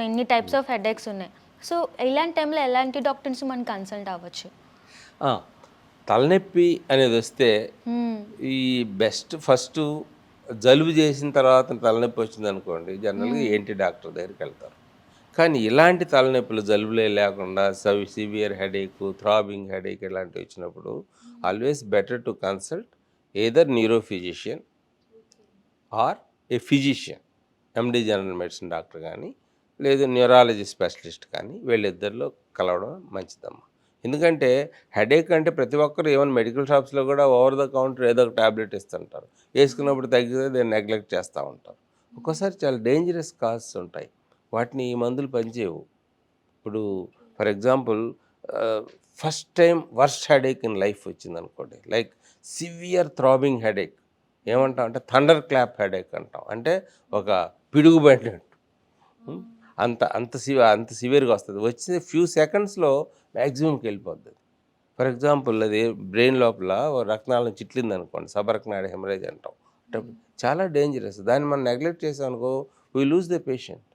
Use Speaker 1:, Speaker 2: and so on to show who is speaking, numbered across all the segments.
Speaker 1: ఇన్ని types of headaches ఉన్నాయి. So ఇలాంటి టైంలో ఎలాంటి డాక్టర్స్ని మనం కన్సల్ట్ అవ్వచ్చు?
Speaker 2: ఆ, తలనొప్పి అనేది వస్తే
Speaker 1: హ్మ్.
Speaker 2: ఈ ఫస్ట్ జలుబు చేసిన తర్వాత తలనొప్పి వచ్చింది అనుకోండి, జనరల్గా ఏంటి డాక్టర్ దగ్గరికి వెళ్తారు. కానీ ఇలాంటి తలనొప్పులు జలుబులే లేకుండా సివియర్ హెడేక్, థ్రాబింగ్ హెడేక్ ఇలాంటివి వచ్చినప్పుడు always better to consult either neuro physician are A physician, MD general medicine doctor కానీ లేదు న్యూరాలజీ స్పెషలిస్ట్ కానీ వీళ్ళిద్దరిలో కలవడం మంచిదమ్మా. ఎందుకంటే హెడేక్ అంటే ప్రతి ఒక్కరు ఈవెన్ మెడికల్ షాప్స్లో కూడా ఓవర్ ద కౌంటర్ ఏదో ఒక ట్యాబ్లెట్ ఇస్తుంటారు. వేసుకున్నప్పుడు తగ్గితే దాన్ని నెగ్లెక్ట్ చేస్తూ ఉంటారు. ఒక్కోసారి చాలా డేంజరస్ కాజెస్ ఉంటాయి, వాటిని ఈ మందులు పనిచేయవు. ఇప్పుడు for example first time worst headache in life వచ్చింది అనుకోండి, లైక్ సివియర్ థ్రాబింగ్ హెడేక్, ఏమంటాం అంటే థండర్ క్లాప్ హెడేక్ అంటాం, అంటే ఒక పిడుగు పడినట్టు. అంత సివియర్గా వస్తుంది. వచ్చిన ఫ్యూ సెకండ్స్లో మ్యాక్సిమంకి వెళ్ళిపోద్ది. ఫర్ ఎగ్జాంపుల్ అది బ్రెయిన్ లోపల రక్తనాళం చిట్లింది అనుకోండి, సబరక్నాడ్ హెమరేజ్ అంటాం. చాలా డేంజరస్. దాన్ని మనం నెగ్లెక్ట్ చేసాం అనుకో, we lose the patient.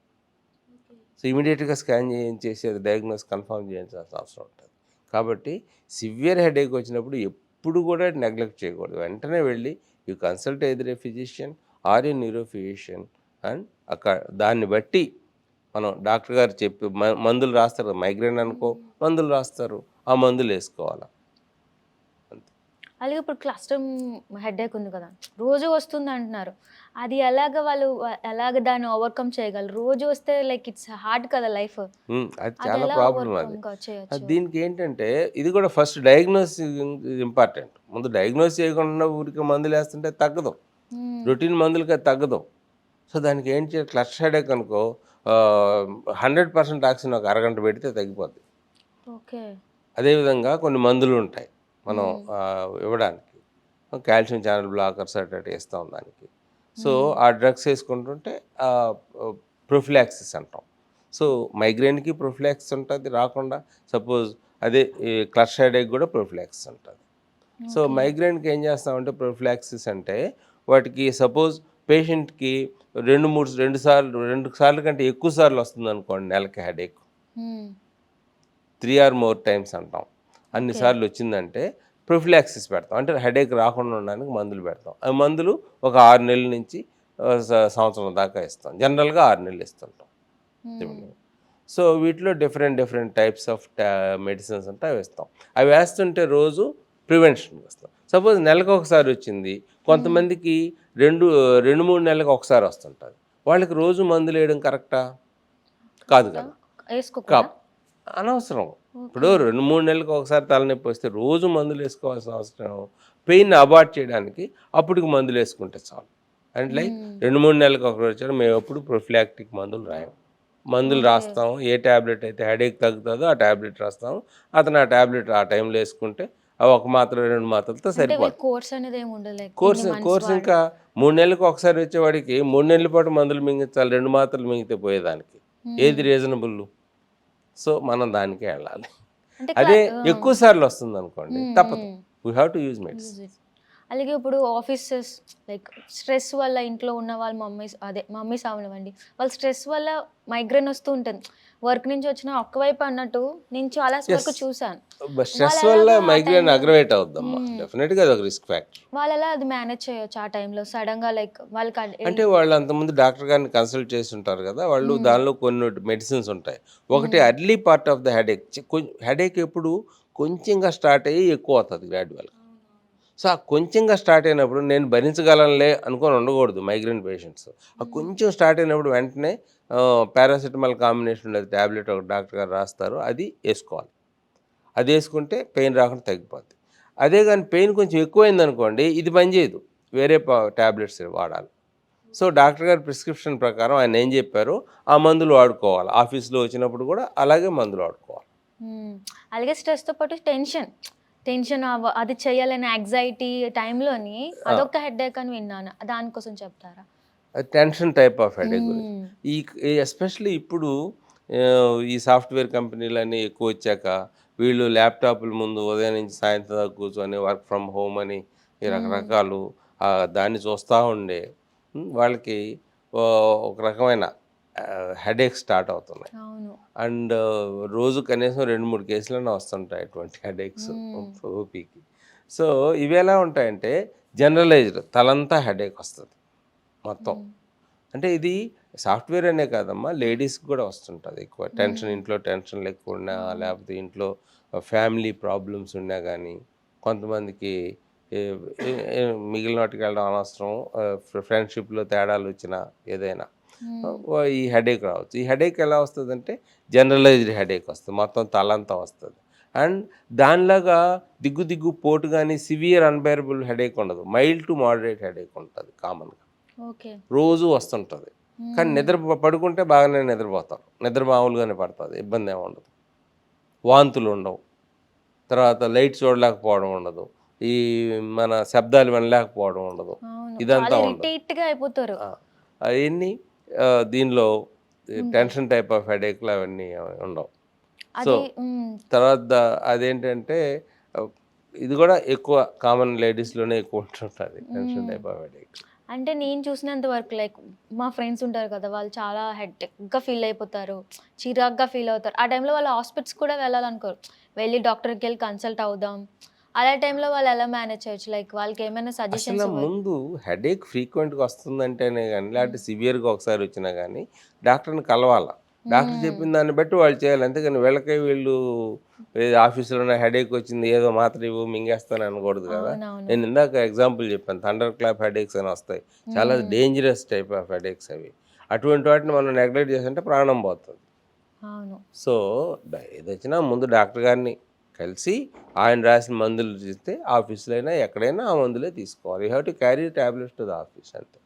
Speaker 2: So ఇమీడియట్గా స్కాన్ చేసి అది డయాగ్నోస్ కన్ఫర్మ్ చేయాల్సిన అవసరం ఉంటుంది. కాబట్టి సివియర్ హెడేక్ వచ్చినప్పుడు ఎప్పుడు కూడా నెగ్లెక్ట్ చేయకూడదు. వెంటనే వెళ్ళి you consult either A physician are A neuro physician, and అక్కడ దాన్ని బట్టి మనం డాక్టర్ గారు చెప్పి మందులు రాస్తారు. మైగ్రేన్ అనుకో, మందులు రాస్తారు, ఆ మందులు వేసుకోవాలి.
Speaker 1: అలాగే ఇప్పుడు క్లస్టర్ హెడేక్ ఉంది కదా, రోజు వస్తుంది అంటున్నారు. అది ఎలాగ దాన్ని ఓవర్కమ్ చేయగలరు? రోజు వస్తే లైక్ ఇట్స్ హార్డ్ కదా లైఫ్.
Speaker 2: అది చాలా ప్రాబ్లం. అది
Speaker 1: చేయొచ్చు?
Speaker 2: దీనికి ఏంటంటే ఇది కూడా ఫస్ట్ డయాగ్నోస్ ఇంపార్టెంట్. ముందు డయాగ్నోస్ చేయకుండా ఊరికి మందులు వేస్తుంటే తగ్గదు, రొటీన్ మందులకి అది తగ్గదు. సో దానికి ఏంటి చేయాలి? క్లస్టర్ హెడేక్ అనుకో 100% ఆక్సిజన్ ఒక అరగంట పెడితే తగ్గిపోద్ది.
Speaker 1: ఓకే.
Speaker 2: అదేవిధంగా కొన్ని మందులు ఉంటాయి మనం ఇవ్వడానికి, కాల్షియం ఛానల్ బ్లాకర్స్ అటు ఇస్తాం దానికి. సో ఆ డ్రగ్స్ వేసుకుంటుంటే ప్రొఫిలాక్సిస్ అంటాం. సో మైగ్రేన్కి ప్రొఫిలాక్సిస్ ఉంటుంది రాకుండా. సపోజ్ అదే క్లస్టర్ హెడేక్ కూడా ప్రొఫిలాక్సిస్ ఉంటుంది. సో మైగ్రేన్కి ఏం చేస్తామంటే ప్రొఫిలాక్సిస్ అంటే వాటికి సపోజ్ పేషెంట్కి రెండు సార్లు కంటే ఎక్కువ సార్లు వస్తుంది అనుకోండి నెలకి హెడేక్, 3 or more times అంటాం. అన్నిసార్లు వచ్చిందంటే ప్రొఫిలాక్సిస్ పెడతాం, అంటే హెడేక్ రాకుండా ఉండడానికి మందులు పెడతాం. ఆ మందులు ఒక 6 నెలల నుంచి సంవత్సరం దాకా ఇస్తాం. జనరల్గా 6 నెలలు ఇస్తుంటాం. సో వీటిలో డిఫరెంట్ టైప్స్ ఆఫ్ మెడిసిన్స్ అంటే అవి ఇస్తాం. అవి వేస్తుంటే రోజు ప్రివెన్షన్ వస్తాం. సపోజ్ నెలకు ఒకసారి వచ్చింది, కొంతమందికి 2-3 నెలలకు ఒకసారి వస్తుంటుంది. వాళ్ళకి రోజు మందులు వేయడం కరెక్టా? కాదు కదా, అనవసరం. ఇప్పుడు 2-3 నెలలకు ఒకసారి తలనొప్పి వస్తే రోజు మందులు వేసుకోవాల్సిన అవసరం, పెయిన్ అబార్ట్ చేయడానికి అప్పటికి మందులు వేసుకుంటే చాలు. అంటే లైక్ 2-3 నెలలకు ఒకసారి వచ్చారు, మేము ఎప్పుడు ప్రొఫిలాక్టిక్ మందులు రాయం. మందులు రాస్తాము, ఏ ట్యాబ్లెట్ అయితే హెడేక్ తగ్గుతుందో ఆ ట్యాబ్లెట్ రాస్తాము. అతను ఆ ట్యాబ్లెట్ ఆ టైంలో వేసుకుంటే అవి 1 మాత్ర 2 మాత్రలతో సరిపోతుంది. కోర్స్ ఇంకా 3 నెలలకు ఒకసారి వచ్చేవాడికి 3 నెలల పాటు మందులు మింగించాలి, 2 మాత్రలు మింగితే పోయేదానికి ఏది రీజనబుల్? సో మనం దానికే వెళ్ళాలి. అదే ఎక్కువ సార్లు వస్తుంది అనుకోండి, తప్పదు, we have to use medicine.
Speaker 1: అలాగే ఇప్పుడు ఆఫీసెస్ లైక్ స్ట్రెస్ వల్ల ఇంట్లో ఉన్న వాళ్ళ మమ్మీస్ అవనివ్వండి, వాళ్ళ స్ట్రెస్ వల్ల మైగ్రేన్ వస్తూ ఉంటుంది. వర్క్ నుంచి వచ్చిన ఒక్కవైపు అన్నట్టు నేను చాలా వరకు చూసాను.
Speaker 2: స్ట్రెస్ వల్ల మైగ్రేన్ అగ్రవేట్ అవుద్దమ్మా, డెఫినెట్గా అది ఒక రిస్క్ ఫ్యాక్టర్.
Speaker 1: వాళ్ళు అది మేనేజ్ చేయొచ్చు ఆ టైంలో సడన్ గా లైక్ వాళ్ళకి
Speaker 2: అంటే వాళ్ళు అంతకుముందు డాక్టర్ గారిని కన్సల్ట్ చేసి ఉంటారు కదా, వాళ్ళు దానిలో కొన్ని మెడిసిన్స్ ఉంటాయి. ఒకటి early part of the headache ఎప్పుడు కొంచెంగా స్టార్ట్ అయ్యి ఎక్కువ అవుతుంది గ్రాడ్యువల్గా. సో ఆ కొంచెంగా స్టార్ట్ అయినప్పుడు నేను భరించగలనులే అనుకొని ఉండకూడదు మైగ్రేన్ పేషెంట్స్. ఆ కొంచెం స్టార్ట్ అయినప్పుడు వెంటనే పారాసిటమాల్ కాంబినేషన్ ఉండేది ట్యాబ్లెట్ ఒక డాక్టర్ గారు రాస్తారు, అది వేసుకోవాలి. అది వేసుకుంటే పెయిన్ రాకుండా తగ్గిపోద్ది. అదే కానీ పెయిన్ కొంచెం ఎక్కువైంది అనుకోండి, ఇది పనిచేయదు, వేరే ట్యాబ్లెట్స్ వాడాలి. సో డాక్టర్ గారి ప్రిస్క్రిప్షన్ ప్రకారం ఆయన ఏం చెప్పారో ఆ మందులు వాడుకోవాలి. ఆఫీస్లో వచ్చినప్పుడు కూడా అలాగే మందులు వాడుకోవాలి.
Speaker 1: అలాగే స్ట్రెస్తో పాటు టెన్షన్ అది చేయాలనే యాంగ్జైటీ టైంలోని అదొక హెడేక్ అని విన్నాను, దానికోసం చెప్తారా?
Speaker 2: Tension type of headache especially ఇప్పుడు ఈ సాఫ్ట్వేర్ కంపెనీలన్నీ ఎక్కువ వచ్చాక వీళ్ళు ల్యాప్టాప్ల ముందు ఉదయం నుంచి సాయంత్రం దాకా కూర్చొని వర్క్ ఫ్రమ్ హోమ్ అని ఈ రకరకాలు దాన్ని చూస్తూ ఉండే వాళ్ళకి ఒక రకమైన హెడేక్ స్టార్ట్ అవుతున్నాయి.
Speaker 1: అవును.
Speaker 2: అండ్ రోజు కనీసం 2-3 కేసులైనా వస్తుంటాయి అటువంటి హెడేక్స్ ఓపీకి. సో ఇవి ఎలా ఉంటాయంటే జనరలైజ్డ్ తలంతా హెడేక్ వస్తుంది మొత్తం. అంటే ఇది సాఫ్ట్వేర్ అనే కాదమ్మా, లేడీస్కి కూడా వస్తుంటుంది ఎక్కువ. టెన్షన్, ఇంట్లో టెన్షన్లు ఎక్కువ ఉన్నా, లేకపోతే ఇంట్లో ఫ్యామిలీ ప్రాబ్లమ్స్ ఉన్నా కానీ, కొంతమందికి మిగిలిన వాటికి వెళ్ళడం అనవసరం, ఫ్రెండ్షిప్లో తేడాలు వచ్చినా ఏదైనా ఈ హెడేక్ రావచ్చు. ఈ హెడేక్ ఎలా వస్తుందంటే జనరలైజ్డ్ హెడేక్ వస్తుంది, మొత్తం తలంతా వస్తుంది. అండ్ దానిలాగా దిగ్గు పోటు కానీ సివియర్ అన్బేరబుల్ హెడేక్ ఉండదు, మైల్డ్ టు మోడరేట్ హెడేక్ ఉంటుంది కామన్గా.
Speaker 1: ఓకే.
Speaker 2: రోజు వస్తుంటుంది, కానీ పడుకుంటే బాగానే నిద్రపోతాం, నిద్ర మామూలుగానే పడుతుంది, ఇబ్బంది ఏమి ఉండదు. వాంతులు ఉండవు, తర్వాత లైట్ చూడలేకపోవడం ఉండదు, ఈ మన శబ్దాలు వినలేకపోవడం ఉండదు, ఇదంతా ఉండదు.
Speaker 1: అయిపోతారు
Speaker 2: అవన్నీ దీనిలో టెన్షన్ టైప్ ఆఫ్ హెడేక్లు అవన్నీ ఉండవు. సో తర్వాత అదేంటంటే ఇది కూడా ఎక్కువ కామన్ లేడీస్లోనే ఎక్కువ ఉంటుంటుంది టెన్షన్ టైప్ ఆఫ్ హెడేక్.
Speaker 1: అంటే నేను చూసినంత వరకు లైక్ మా ఫ్రెండ్స్ ఉంటారు కదా, వాళ్ళు చాలా హెడ్ఏక్గా ఫీల్ అయిపోతారు, చిరాగ్గా ఫీల్ అవుతారు. ఆ టైంలో వాళ్ళు హాస్పిటల్స్ కూడా వెళ్ళాలనుకోరు, వెళ్ళి డాక్టర్కి వెళ్ళి కన్సల్ట్ అవుదాం. అలా టైంలో వాళ్ళు ఎలా మేనేజ్ చేయొచ్చు? లైక్ వాళ్ళకి ఏమైనా సజెషన్స్?
Speaker 2: అసలు ముందు హెడేక్ ఫ్రీక్వెంట్గా వస్తుందంటేనే కానీ, లేకపోతే సివియర్గా ఒకసారి వచ్చినా కానీ డాక్టర్ని కలవాలా. డాక్టర్ చెప్పిన దాన్ని బట్టి వాళ్ళు చేయాలి. అంతేకాని వీళ్ళు ఆఫీసులో హెడేక్ వచ్చింది ఏదో మాత్రం ఇవ్వు మింగేస్తాను అనకూడదు కదా. నేను ఇందాక ఎగ్జాంపుల్ చెప్పాను, థండర్ క్లాప్ హెడేక్స్ అని వస్తాయి, చాలా డేంజరస్ టైప్ ఆఫ్ హెడేక్స్ అవి. అటువంటి వాటిని మనం నెగ్లెక్ట్ చేస్తుంటే ప్రాణం పోతుంది. సో ఏది వచ్చినా ముందు డాక్టర్ గారిని కలిసి ఆయన రాసిన మందులు ఇస్తే ఆఫీసులో అయినా ఎక్కడైనా ఆ మందులే తీసుకోవాలి. You have to carry tablets to the office అంతే.